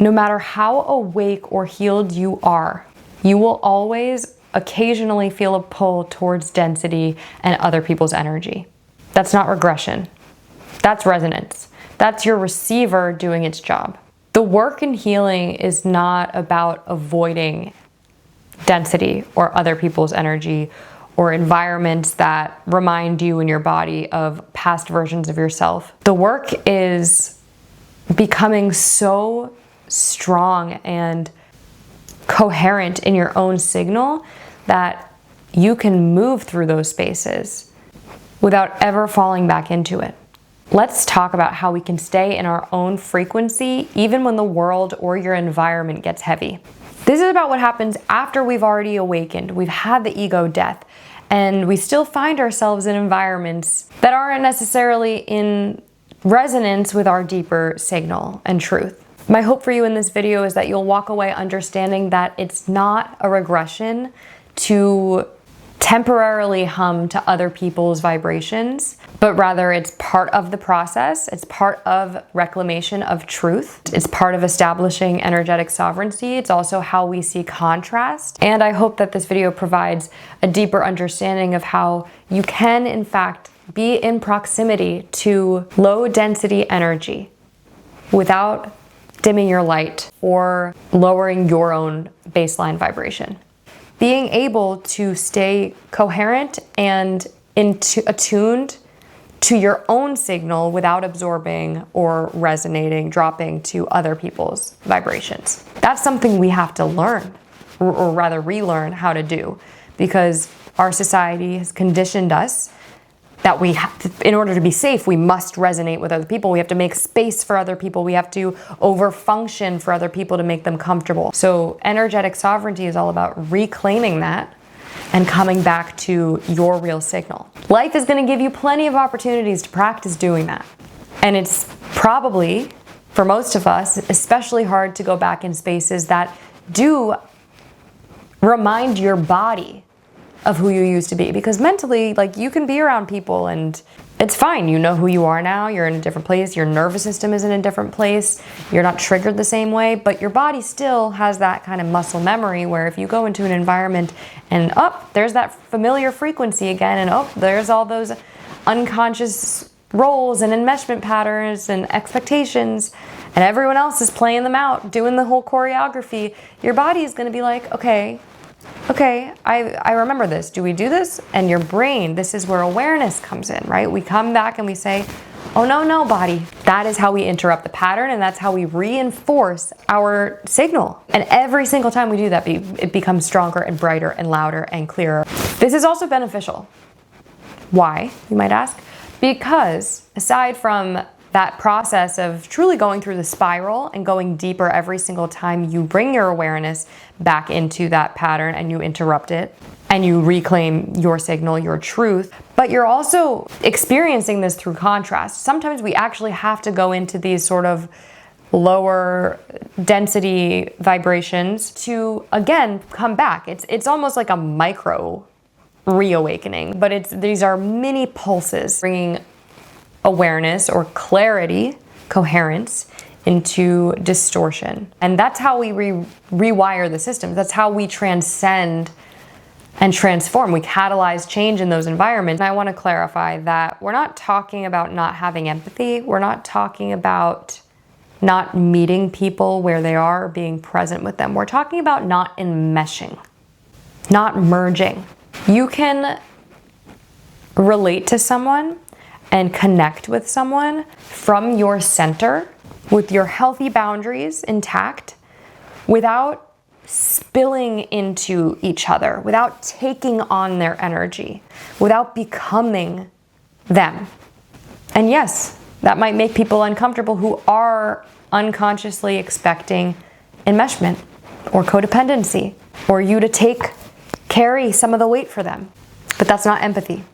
no matter how awake or healed you are, you will always occasionally feel a pull towards density and other people's energy. That's not regression. That's resonance. That's your receiver doing its job. The work in healing is not about avoiding density or other people's energy or environments that remind you in your body of past versions of yourself. The work is becoming so strong and coherent in your own signal that you can move through those spaces without ever falling back into it. Let's talk about how we can stay in our own frequency even when the world or your environment gets heavy. This is about what happens after we've already awakened. We've had the ego death, and we still find ourselves in environments that aren't necessarily in resonance with our deeper signal and truth. My hope for you in this video is that you'll walk away understanding that it's not a regression to temporarily hum to other people's vibrations, but rather it's part of the process. It's part of reclamation of truth. It's part of establishing energetic sovereignty. It's also how we see contrast. And I hope that this video provides a deeper understanding of how you can, in fact, be in proximity to low density energy without dimming your light or lowering your own baseline vibration. Being able to stay coherent and attuned to your own signal without absorbing or resonating, dropping to other people's vibrations. That's something we have to learn, or rather relearn how to do, because our society has conditioned us that we have to, in order to be safe, we must resonate with other people. We have to make space for other people. We have to overfunction for other people to make them comfortable. So energetic sovereignty is all about reclaiming that and coming back to your real signal. Life is going to give you plenty of opportunities to practice doing that. And it's probably, for most of us, especially hard to go back in spaces that do remind your body of who you used to be, because mentally, like, you can be around people and it's fine. You know who you are now. You're in a different place. Your nervous system is in a different place. You're not triggered the same way, but your body still has that kind of muscle memory where if you go into an environment and there's that familiar frequency again, and there's all those unconscious roles and enmeshment patterns and expectations, and everyone else is playing them out, doing the whole choreography, your body is going to be like, okay, I remember this. Do we do this? And your brain, this is where awareness comes in, right? We come back and we say, oh, no, body. That is how we interrupt the pattern, and that's how we reinforce our signal. And every single time we do that, it becomes stronger and brighter and louder and clearer. This is also beneficial. Why, you might ask? Because aside from that process of truly going through the spiral and going deeper every single time you bring your awareness back into that pattern and you interrupt it and you reclaim your signal, your truth, but you're also experiencing this through contrast. Sometimes we actually have to go into these sort of lower density vibrations to, again, come back. It's almost like a micro reawakening, but these are mini pulses bringing awareness or clarity, coherence, into distortion. And that's how we rewire the systems. That's how we transcend and transform. We catalyze change in those environments. And I want to clarify that we're not talking about not having empathy. We're not talking about not meeting people where they are or being present with them. We're talking about not enmeshing, not merging. You can relate to someone and connect with someone from your center with your healthy boundaries intact without spilling into each other, without taking on their energy, without becoming them. And yes, that might make people uncomfortable who are unconsciously expecting enmeshment or codependency, or you to carry some of the weight for them. But that's not empathy.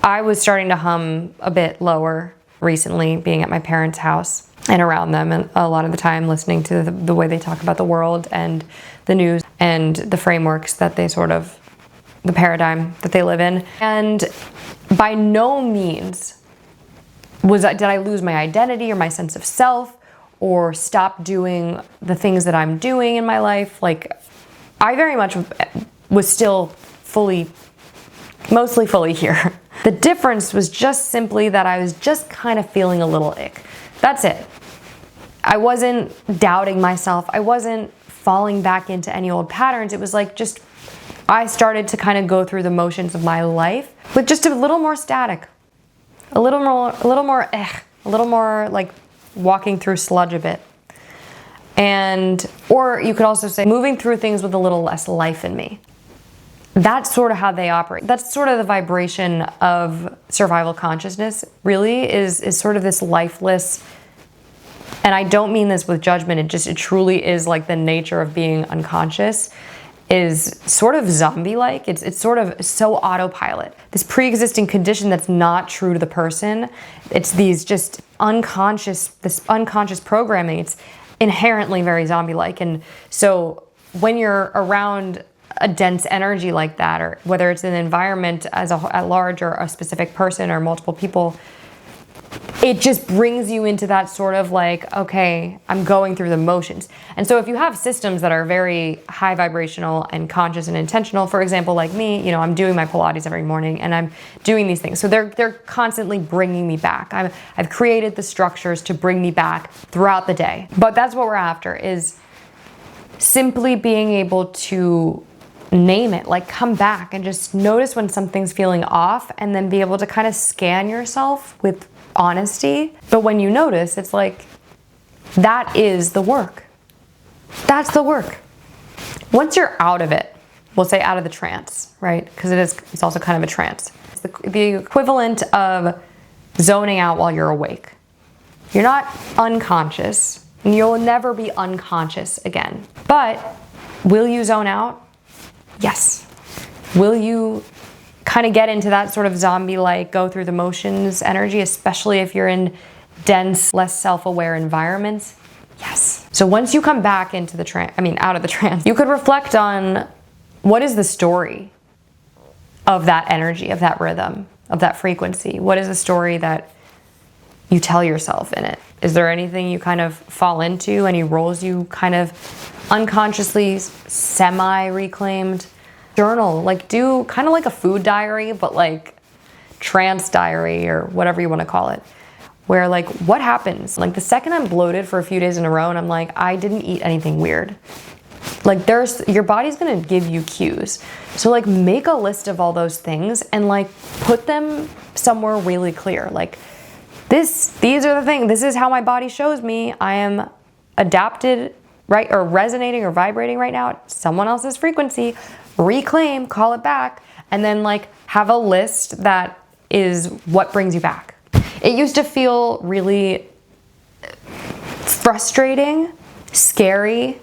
I was starting to hum a bit lower recently, being at my parents' house and around them, and a lot of the time listening to the way they talk about the world and the news and the frameworks that they the paradigm that they live in. And by no means did I lose my identity or my sense of self or stop doing the things that I'm doing in my life. Like, I very much was still mostly fully here. The difference was just simply that I was just kind of feeling a little ick. That's it. I wasn't doubting myself. I wasn't falling back into any old patterns. It was like just, I started to kind of go through the motions of my life with just a little more static, a little more like walking through sludge a bit. And, or you could also say moving through things with a little less life in me. That's sort of how they operate. That's sort of the vibration of survival consciousness, really, is sort of this lifeless, and I don't mean this with judgment, it truly is like the nature of being unconscious, is sort of zombie-like. It's sort of so autopilot. This pre-existing condition that's not true to the person. It's these just this unconscious programming. It's inherently very zombie-like. And so when you're around a dense energy like that, or whether it's an environment at large, or a specific person or multiple people, it just brings you into that sort of like, okay, I'm going through the motions. And so if you have systems that are very high vibrational and conscious and intentional, for example, like me, I'm doing my Pilates every morning and I'm doing these things. So they're constantly bringing me back. I've created the structures to bring me back throughout the day. But that's what we're after, is simply being able to name it, like come back and just notice when something's feeling off, and then be able to kind of scan yourself with honesty. But when you notice, it's like, that is the work. That's the work. Once you're out of it, we'll say out of the trance, right? Because it's also kind of a trance. It's the equivalent of zoning out while you're awake. You're not unconscious, and you'll never be unconscious again. But will you zone out? Yes. Will you kind of get into that sort of zombie-like, go through the motions energy, especially if you're in dense, less self-aware environments? Yes. So once you come back into the out of the trance, you could reflect on, what is the story of that energy, of that rhythm, of that frequency? What is the story that you tell yourself in it? Is there anything you kind of fall into, any roles you kind of unconsciously semi-reclaimed? Journal, like do kind of like a food diary, but like trance diary, or whatever you want to call it, where like, what happens? Like the second I'm bloated for a few days in a row and I'm like, I didn't eat anything weird. Like your body's going to give you cues. So like make a list of all those things and like put them somewhere really clear. Like these are the things, this is how my body shows me I am adapted, right? Or resonating or vibrating right now at someone else's frequency. Reclaim, call it back, and then like have a list that is what brings you back. It used to feel really frustrating, scary,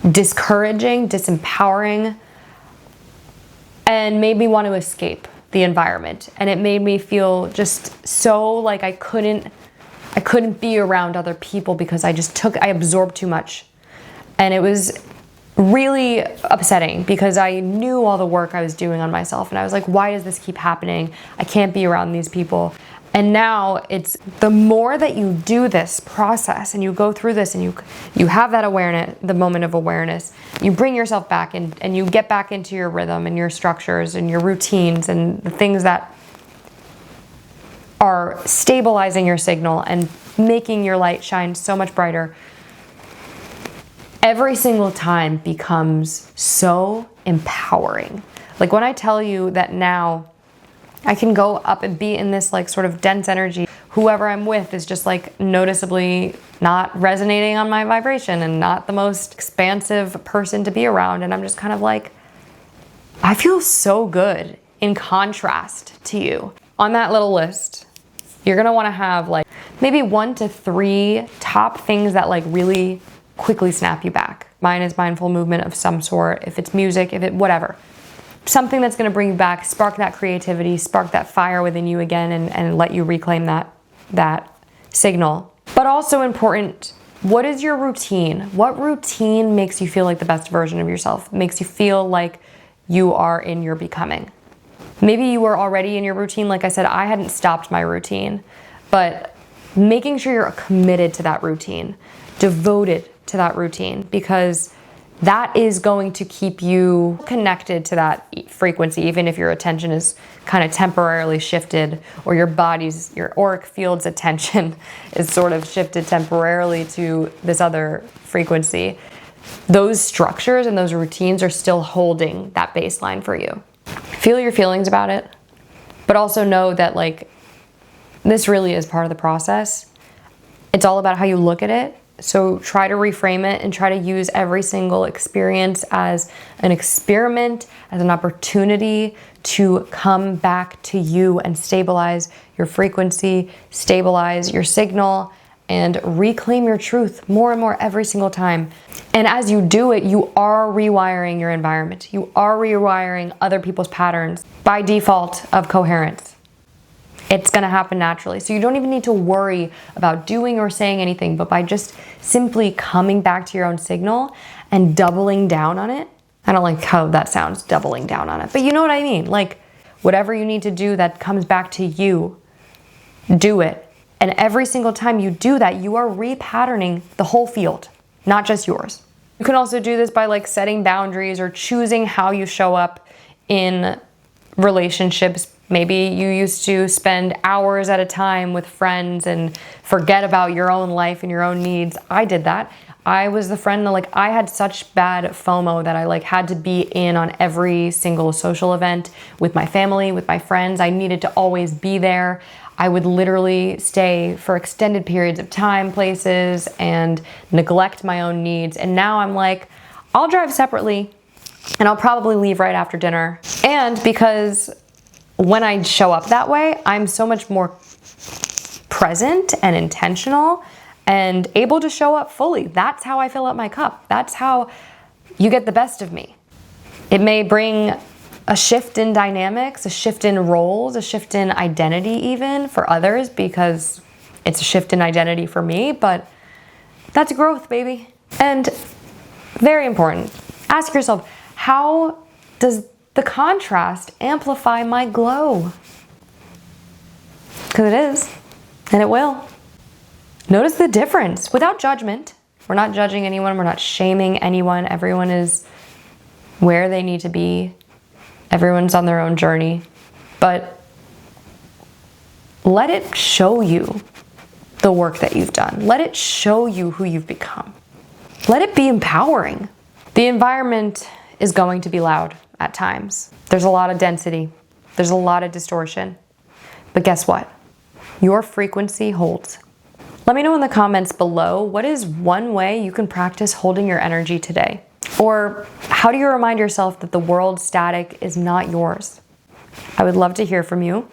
discouraging, disempowering, and made me want to escape the environment. And it made me feel just so like I couldn't be around other people because I absorbed too much. And it was really upsetting because I knew all the work I was doing on myself, and I was like, why does this keep happening? I can't be around these people. And now it's the more that you do this process and you go through this and you have that awareness, the moment of awareness, you bring yourself back and you get back into your rhythm and your structures and your routines and the things that are stabilizing your signal and making your light shine so much brighter. Every single time becomes so empowering. Like when I tell you that now I can go up and be in this like sort of dense energy, whoever I'm with is just like noticeably not resonating on my vibration and not the most expansive person to be around. And I'm just kind of like, I feel so good in contrast to you. On that little list, you're gonna wanna have like maybe 1 to 3 top things that like really quickly snap you back. Mine is mindful movement of some sort. If it's music, whatever. Something that's going to bring you back, spark that creativity, spark that fire within you again, and let you reclaim that signal. But also important, what is your routine? What routine makes you feel like the best version of yourself? Makes you feel like you are in your becoming? Maybe you were already in your routine. Like I said, I hadn't stopped my routine, but making sure you're committed to that routine, devoted to that routine, because that is going to keep you connected to that frequency, even if your attention is kind of temporarily shifted, or your auric field's attention is sort of shifted temporarily to this other frequency. Those structures and those routines are still holding that baseline for you. Feel your feelings about it, but also know that like this really is part of the process. It's all about how you look at it. So try to reframe it and try to use every single experience as an experiment, as an opportunity to come back to you and stabilize your frequency, stabilize your signal, and reclaim your truth more and more every single time. And as you do it, you are rewiring your environment. You are rewiring other people's patterns by default of coherence. It's gonna happen naturally. So you don't even need to worry about doing or saying anything, but by just simply coming back to your own signal and doubling down on it. I don't like how that sounds, doubling down on it, but you know what I mean? Like whatever you need to do that comes back to you, do it. And every single time you do that, you are repatterning the whole field, not just yours. You can also do this by like setting boundaries or choosing how you show up in relationships. Maybe you used to spend hours at a time with friends and forget about your own life and your own needs. I did that. I was the friend that like, I had such bad FOMO that I like had to be in on every single social event with my family, with my friends. I needed to always be there. I would literally stay for extended periods of time, places, and neglect my own needs. And now I'm like, I'll drive separately and I'll probably leave right after dinner. And because when I show up that way, I'm so much more present and intentional and able to show up fully. That's how I fill up my cup. That's how you get the best of me. It may bring a shift in dynamics, a shift in roles, a shift in identity even for others, because it's a shift in identity for me, but that's growth, baby. And very important, ask yourself, how does the contrast amplify my glow? Because it is, and it will. Notice the difference without judgment. We're not judging anyone. We're not shaming anyone. Everyone is where they need to be. Everyone's on their own journey. But let it show you the work that you've done. Let it show you who you've become. Let it be empowering. The environment is going to be loud at times. There's a lot of density. There's a lot of distortion. But guess what? Your frequency holds. Let me know in the comments below, what is one way you can practice holding your energy today? Or how do you remind yourself that the world's static is not yours? I would love to hear from you.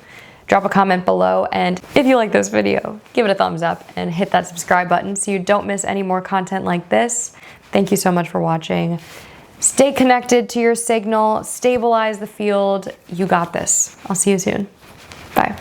Drop a comment below, and if you like this video, give it a thumbs up and hit that subscribe button so you don't miss any more content like this. Thank you so much for watching. Stay connected to your signal, stabilize the field. You got this. I'll see you soon. Bye.